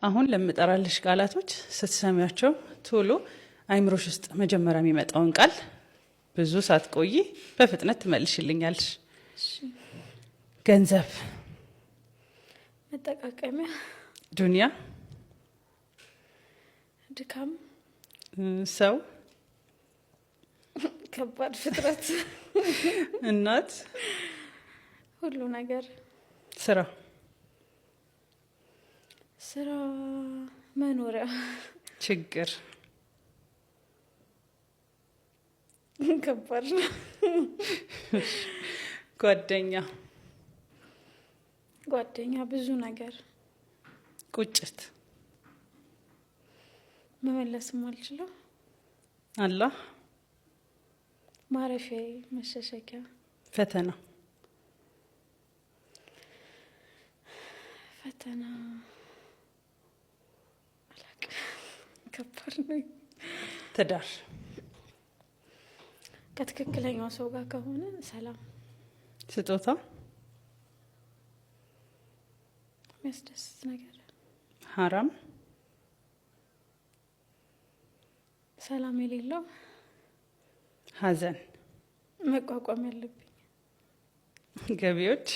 አሁን ለምጠራልሽ ቃላቶች ስትሰሚያቸው ቶሎ አይምሮሽ ውስጥ መጀመሪያ የሚመጣውን ቃል ብዙ ሳትቆይ በፍጥነት ትመልሽልኛለሽ። ገንዘብ፣ መጠቃቀሚያ፣ ዱንያ፣ ድካም፣ ሰው፣ ከባድ ፍጥረት፣ እናት፣ ሁሉ ነገር፣ ስራ፣ ስራ፣ መኖሪያ፣ ችግር፣ ከባድ ነው። ጓደኛ፣ ጓደኛ፣ ብዙ ነገር፣ ቁጭት፣ መመለስም አልችለው፣ አላህ፣ ማረፊያ፣ መሸሸጊያ፣ ፈተና፣ ፈተና፣ አላውቅም፣ ከባድ ነው። ትዳር፣ ከትክክለኛው ሰው ጋር ከሆነ ሰላም፣ ስጦታ፣ የሚያስደስት ነገር፣ ሀራም፣ ሰላም የሌለው፣ ሀዘን፣ መቋቋም ያለብኝ፣ ገቢዎች